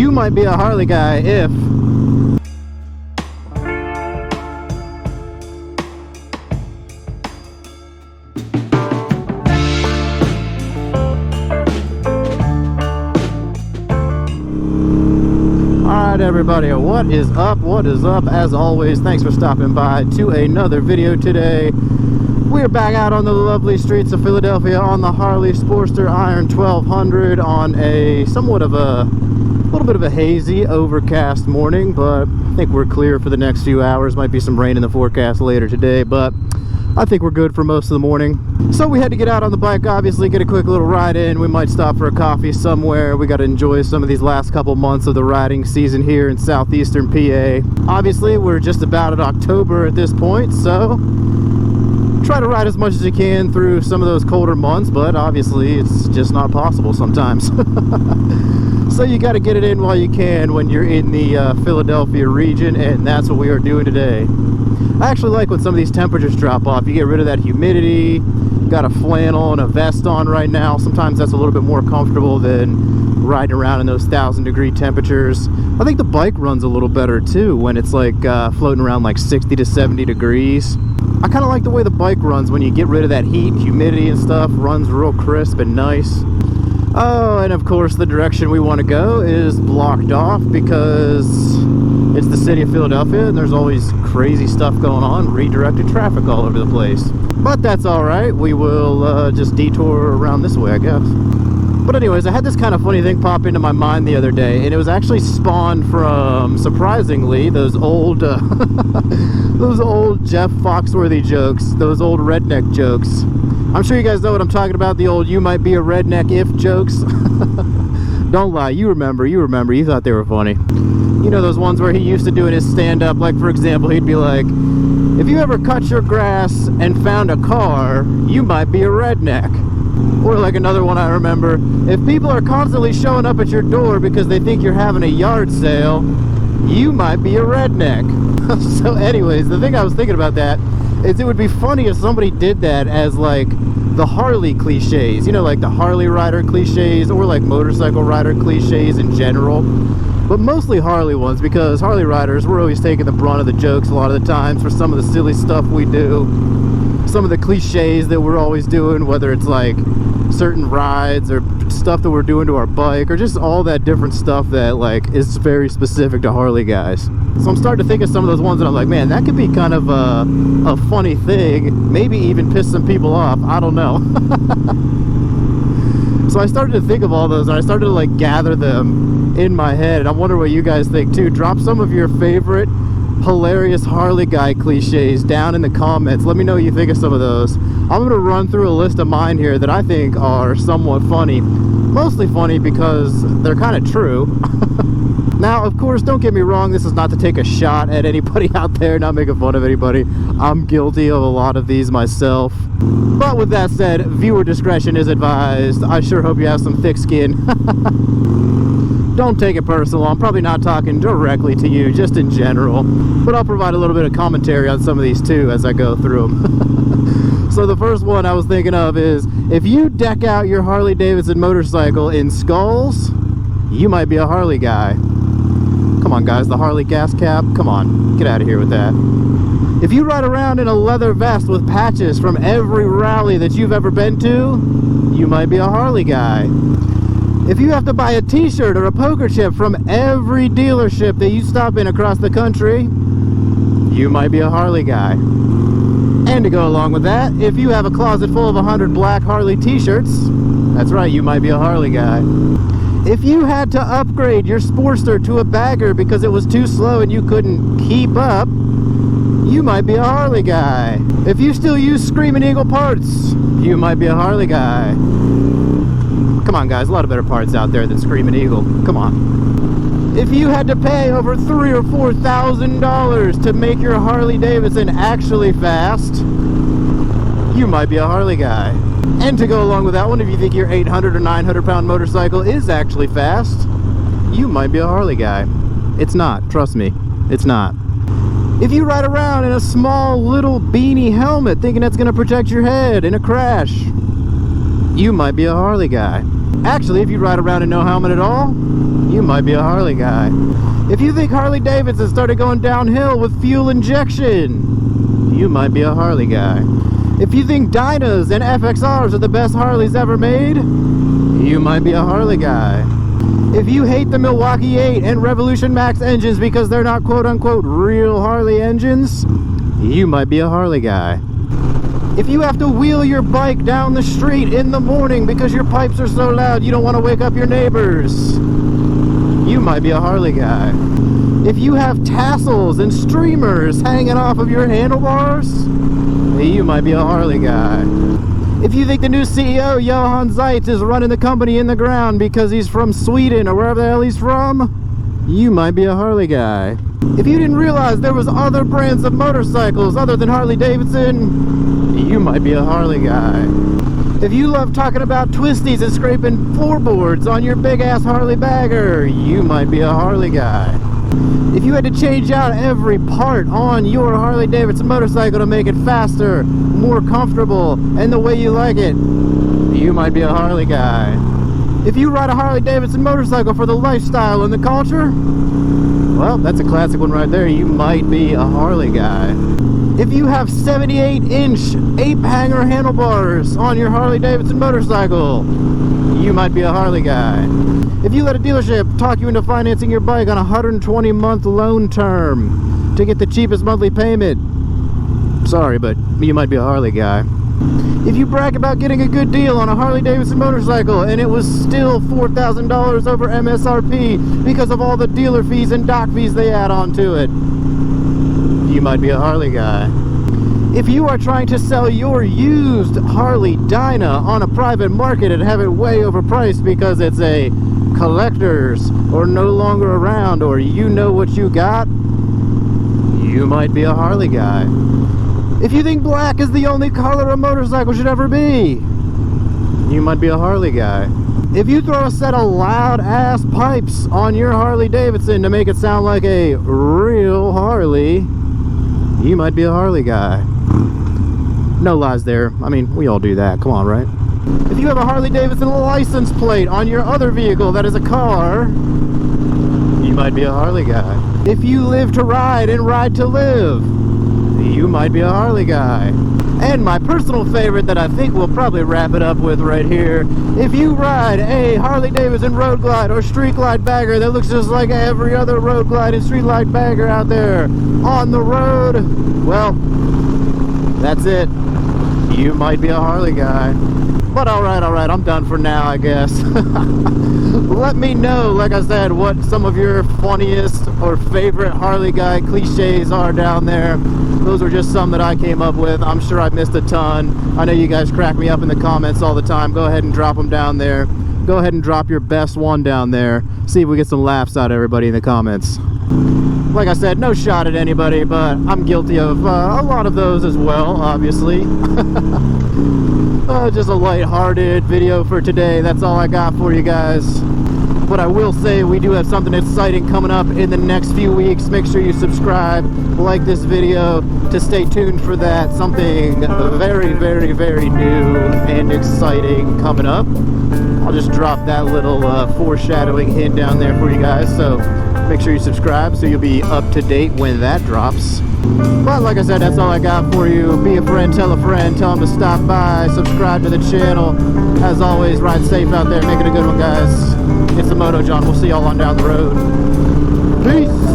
You might be a Harley guy if... Alright everybody, what is up? What is up? As always, thanks for stopping by to another video today. We're back out on the lovely streets of Philadelphia on the Harley Sportster Iron 1200 on a somewhat of a little bit of a hazy, overcast morning, but I think we're clear for the next few hours. Might be some rain in the forecast later today, but I think we're good for most of the morning. So we had to get out on the bike, obviously, get a quick little ride in. We might stop for a coffee somewhere. We got to enjoy some of these last couple months of the riding season here in southeastern PA. Obviously, we're just about at October at this point, so try to ride as much as you can through some of those colder months, but obviously it's just not possible sometimes. So you got to get it in while you can when you're in the Philadelphia region, and that's what we are doing today. I actually like when some of these temperatures drop off. You get rid of that humidity, got a flannel and a vest on right now. Sometimes that's a little bit more comfortable than riding around in those 1,000-degree temperatures. I think the bike runs a little better too when it's like floating around like 60 to 70 degrees. I kind of like the way the bike runs when you get rid of that heat, humidity and stuff. Runs real crisp and nice. Oh, and of course the direction we want to go is blocked off because it's the city of Philadelphia and there's always crazy stuff going on, redirected traffic all over the place. But that's alright, we will just detour around this way, I guess. But anyways, I had this kind of funny thing pop into my mind the other day, and it was actually spawned from, surprisingly, those old those old Jeff Foxworthy jokes, those old redneck jokes. I'm sure you guys know what I'm talking about, the old "you might be a redneck if" jokes. Don't lie, you remember, you thought they were funny. You know those ones where he used to do in his stand-up, like for example, he'd be like, if you ever cut your grass and found a car, you might be a redneck. Or like another one I remember, if people are constantly showing up at your door because they think you're having a yard sale, you might be a redneck. So anyways, the thing I was thinking about that is it would be funny if somebody did that as like the Harley cliches, you know, like the Harley rider cliches or like motorcycle rider cliches in general, but mostly Harley ones, because Harley riders, we're always taking the brunt of the jokes a lot of the times for some of the silly stuff we do, some of the cliches that we're always doing, whether it's like certain rides or stuff that we're doing to our bike or just all that different stuff that like is very specific to Harley guys. So I'm starting to think of some of those ones and I'm like, man, that could be kind of a funny thing, maybe even piss some people off, I don't know. So I started to think of all those and I started to like gather them in my head, and I wonder what you guys think too. Drop some of your favorite hilarious Harley guy cliches down in the comments. Let me know what you think of some of those. I'm going to run through a list of mine here that I think are somewhat funny. Mostly funny because they're kind of true. Now, of course, don't get me wrong, this is not to take a shot at anybody out there, not making fun of anybody. I'm guilty of a lot of these myself. But with that said, viewer discretion is advised. I sure hope you have some thick skin. Don't take it personal. I'm probably not talking directly to you, just in general. But I'll provide a little bit of commentary on some of these too as I go through them. So the first one I was thinking of is, if you deck out your Harley Davidson motorcycle in skulls, you might be a Harley guy. Come on guys, the Harley gas cap, come on, get out of here with that. If you ride around in a leather vest with patches from every rally that you've ever been to, you might be a Harley guy. If you have to buy a t-shirt or a poker chip from every dealership that you stop in across the country, you might be a Harley guy. And to go along with that, if you have a closet full of 100 black Harley t-shirts, that's right, you might be a Harley guy. If you had to upgrade your Sportster to a bagger because it was too slow and you couldn't keep up, you might be a Harley guy. If you still use Screaming Eagle parts, you might be a Harley guy. Come on guys, a lot of better parts out there than Screaming Eagle. Come on. If you had to pay over $3,000 or $4,000 to make your Harley Davidson actually fast, you might be a Harley guy. And to go along with that one, if you think your 800 or 900 pound motorcycle is actually fast, you might be a Harley guy. It's not, trust me, it's not. If you ride around in a small little beanie helmet thinking that's going to protect your head in a crash, you might be a Harley guy. Actually, if you ride around in no helmet at all, you might be a Harley guy. If you think Harley Davidson started going downhill with fuel injection, you might be a Harley guy. If you think Dynas and FXRs are the best Harleys ever made, you might be a Harley guy. If you hate the Milwaukee 8 and Revolution Max engines because they're not quote-unquote real Harley engines, you might be a Harley guy. If you have to wheel your bike down the street in the morning because your pipes are so loud you don't want to wake up your neighbors, you might be a Harley guy. If you have tassels and streamers hanging off of your handlebars, you might be a Harley guy. If you think the new CEO, Jawn is running the company in the ground because he's from Sweden or wherever the hell he's from, you might be a Harley guy. If you didn't realize there was other brands of motorcycles other than Harley Davidson, you might be a Harley guy. If you love talking about twisties and scraping floorboards on your big-ass Harley bagger, you might be a Harley guy. If you had to change out every part on your Harley Davidson motorcycle to make it faster, more comfortable, and the way you like it, you might be a Harley guy. If you ride a Harley Davidson motorcycle for the lifestyle and the culture, well, that's a classic one right there. You might be a Harley guy. If you have 78-inch ape-hanger handlebars on your Harley Davidson motorcycle, you might be a Harley guy. If you let a dealership talk you into financing your bike on a 120-month loan term to get the cheapest monthly payment, sorry, but you might be a Harley guy. If you brag about getting a good deal on a Harley Davidson motorcycle and it was still $4,000 over MSRP because of all the dealer fees and dock fees they add on to it, you might be a Harley guy. If you are trying to sell your used Harley Dyna on a private market and have it way overpriced because it's a collector's or no longer around or you know what you got, you might be a Harley guy. If you think black is the only color a motorcycle should ever be, you might be a Harley guy. If you throw a set of loud ass pipes on your Harley Davidson to make it sound like a real Harley, you might be a Harley guy. No lies there. I mean, we all do that. Come on, right? If you have a Harley Davidson license plate on your other vehicle that is a car, you might be a Harley guy. If you live to ride and ride to live, you might be a Harley guy. And my personal favorite that I think we'll probably wrap it up with right here, if you ride a Harley Davidson Road Glide or Street Glide bagger that looks just like every other Road Glide and Street Glide bagger out there on the road, well, that's it. You might be a Harley guy. But alright, I'm done for now, I guess. Let me know, like I said, what some of your funniest or favorite Harley guy cliches are down there. Those were just some that I came up with. I'm sure I missed a ton. I know you guys crack me up in the comments all the time. Go ahead and drop them down there. Go ahead and drop your best one down there. See if we get some laughs out of everybody in the comments. Like I said, no shot at anybody, but I'm guilty of a lot of those as well, obviously. Just a light-hearted video for today. That's all I got for you guys. But I will say we do have something exciting coming up in the next few weeks. Make sure you subscribe, like this video to stay tuned for that. Something very, very, very new and exciting coming up. I'll just drop that little foreshadowing hint down there for you guys. So make sure you subscribe so you'll be up to date when that drops. But like I said, that's all I got for you. Be a friend, tell a friend, tell them to stop by, subscribe to the channel. As always, ride safe out there. Make it a good one, guys. It's the Moto John. We'll see y'all on down the road. Peace.